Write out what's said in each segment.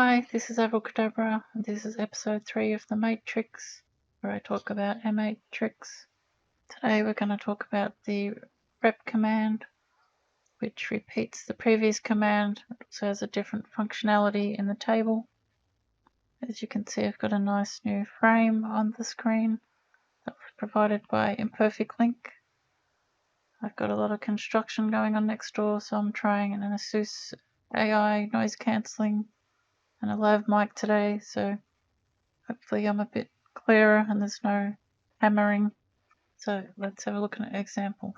Hi, this is Avrilcadabra, and this is episode 3 of the M8TRIX, where I talk about M8TRIX. Today we're going to talk about the rep command, which repeats the previous command. It also has a different functionality in the table. As you can see, I've got a nice new frame on the screen that was provided by Imperfect Link. I've got a lot of construction going on next door, so I'm trying an ASUS AI noise cancelling and a lav mic today, so hopefully I'm a bit clearer and there's no hammering. So let's have a look at an example.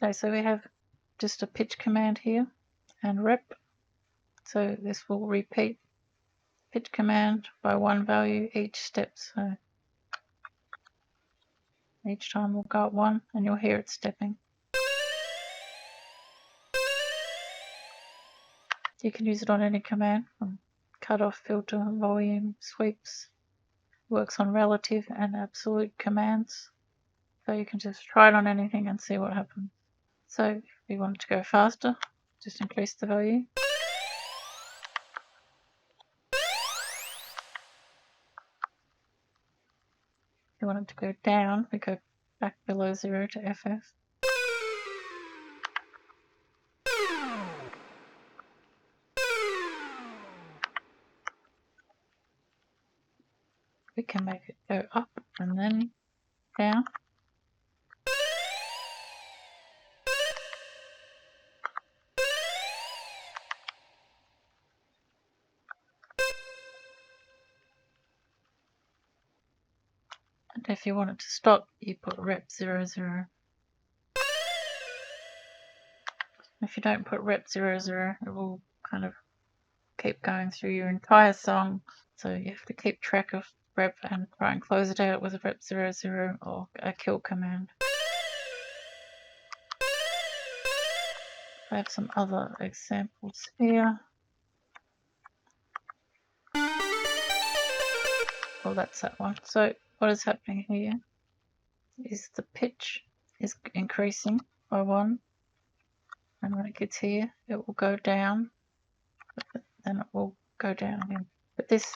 Okay, so we have just a pitch command here and rep. So this will repeat pitch command by one value each step. So each time we'll go up one and you'll hear it stepping. You can use it on any command from cutoff, filter, volume, sweeps. Works on relative and absolute commands. So you can just try it on anything and see what happens. So if we want it to go faster, just increase the value. If you want it to go down, we go back below 0 to FF. We can make it go up and then down. And if you want it to stop, you put rep 00. If you don't put rep 00, it will kind of keep going through your entire song. So you have to keep track of rep and try and close it out with a rep 00 or a kill command. I have some other examples here. Well, that's that one. So what is happening here is the pitch is increasing by 1, and when it gets here it will go down, then it will go down again. But this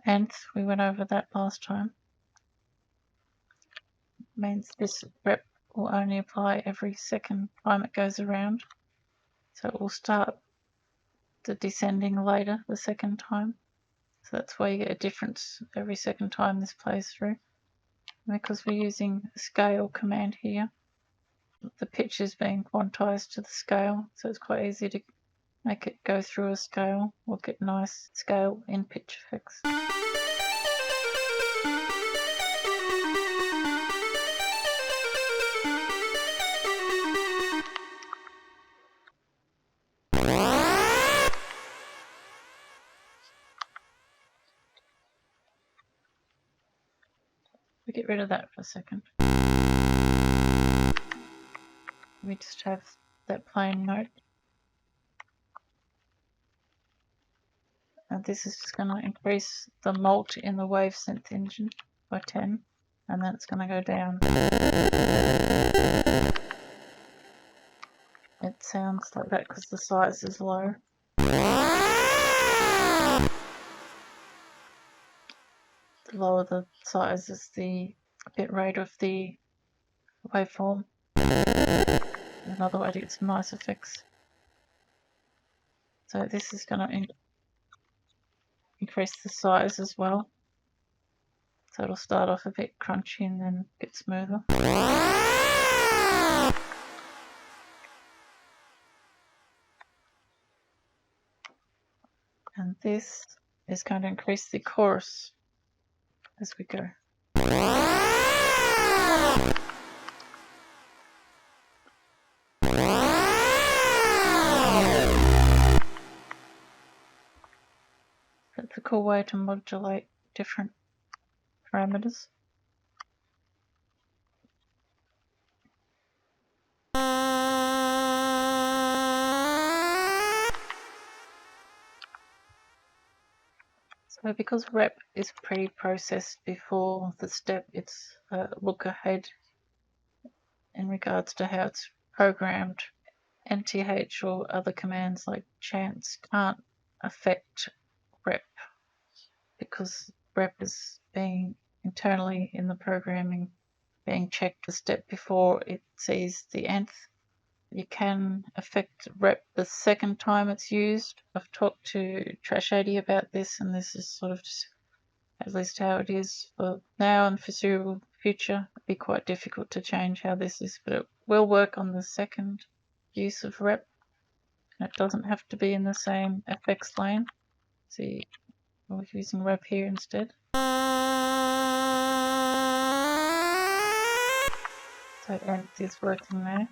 nth, we went over that last time, means this rep will only apply every second time it goes around. So it will start the descending later the second time. So that's why you get a difference every second time this plays through. And because we're using a scale command here, the pitch is being quantized to the scale, so it's quite easy to make it go through a scale or get nice scale in pitch effects. We get rid of that for a second. We just have that plain note. And this is just going to increase the mult in the wave synth engine by 10, and then it's going to go down. It sounds like that because the size is low. The lower the size is the bit rate of the waveform. Another way to get some nice effects. So this is going to increase the size as well. So it'll start off a bit crunchy and then get smoother. And this is going to increase the chorus as we go. That's a cool way to modulate different parameters. So because rep is pre-processed before the step, it's a look ahead in regards to how it's programmed. NTH or other commands like chance can't affect rep because rep is being internally in the programming being checked the step before it sees the nth. You can affect rep the second time it's used. I've talked to Trash80 about this, and this is sort of just at least how it is for now and foreseeable future. It'd be quite difficult to change how this is, but it will work on the second use of rep, and it doesn't have to be in the same FX lane. See, we're using rep here instead. So nth is working there.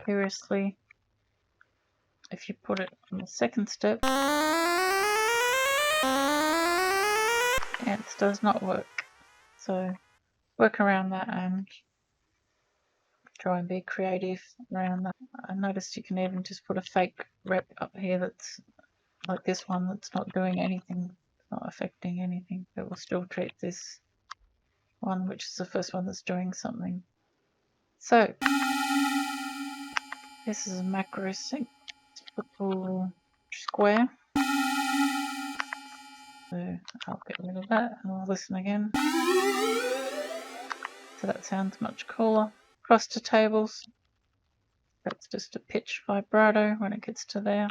Curiously, if you put it on the second step, nth does not work. So work around that and try and be creative around that. I noticed you can even just put a fake rep up here that's like this one that's not doing anything, not affecting anything, but will still treat this one, which is the first one that's doing something. So this is a macro sync square. So I'll get rid of that and I'll listen again. So that sounds much cooler. Cross to tables. That's just a pitch vibrato when it gets to there.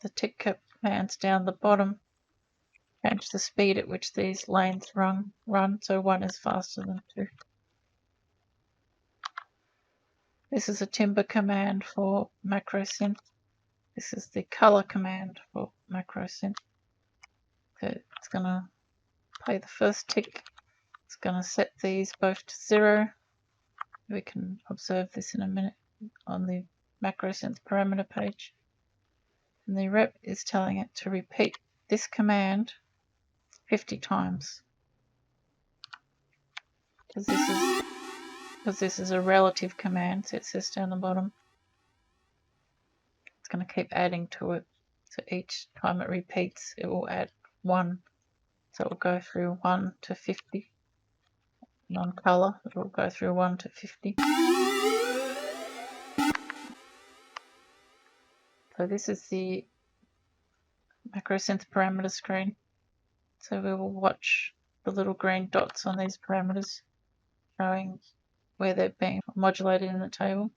The tick commands down the bottom change the speed at which these lanes run, so one is faster than two. This is a timbre command for macro synth. This is the color command for macro synth. So it's going to play the first tick. It's going to set these both to 0. We can observe this in a minute on the macro synth parameter page. And the rep is telling it to repeat this command 50 times. Because this is a relative command, so it says down the bottom. It's going to keep adding to it. So each time it repeats, it will add 1. So it will go through 1 to 50. Non-color, it will go through 1 to 50. So this is the macro synth parameter screen. So we will watch the little green dots on these parameters showing where they're being modulated in the table.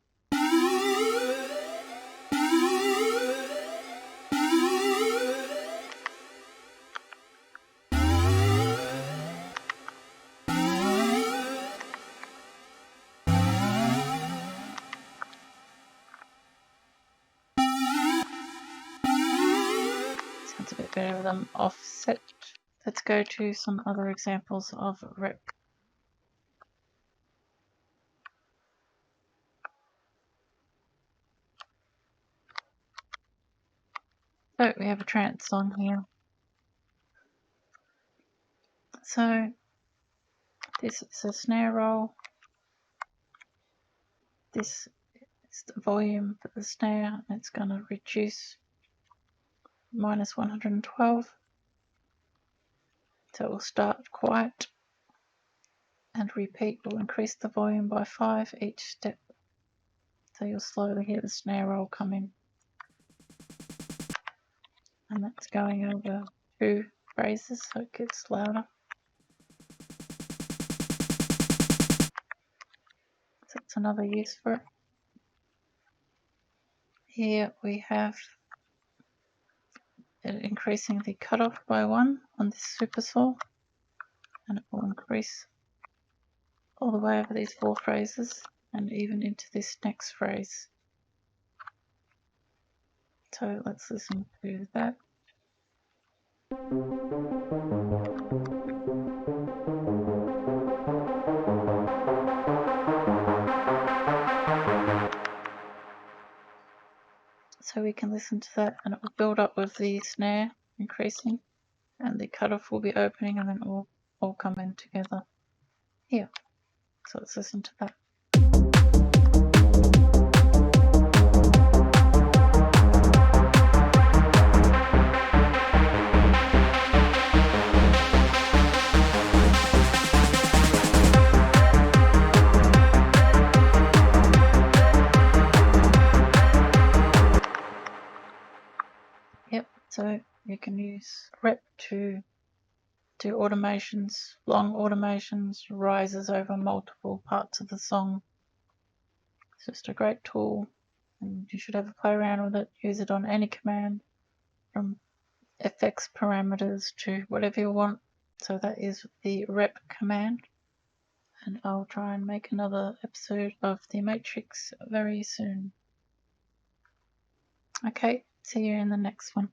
Sounds a bit better with them offset. Let's go to some other examples of rep. So we have a trance on here. So this is a snare roll. This is the volume for the snare, and it's going to reduce -112. So it will start quiet and repeat will increase the volume by 5 each step. So you'll slowly hear the snare roll come in. And that's going over 2 phrases, so it gets louder. So that's another use for it. Here we have it increasing the cutoff by 1 on this super saw, and it will increase all the way over these 4 phrases and even into this next phrase. So let's listen to that. So we can listen to that, and it will build up with the snare increasing, and the cutoff will be opening, and then it will all come in together here. So let's listen to that. So you can use rep to do automations, long automations, rises over multiple parts of the song. It's just a great tool, and you should have a play around with it. Use it on any command, from effects parameters to whatever you want. So that is the rep command, and I'll try and make another episode of the M8TRIX very soon. Okay, see you in the next one.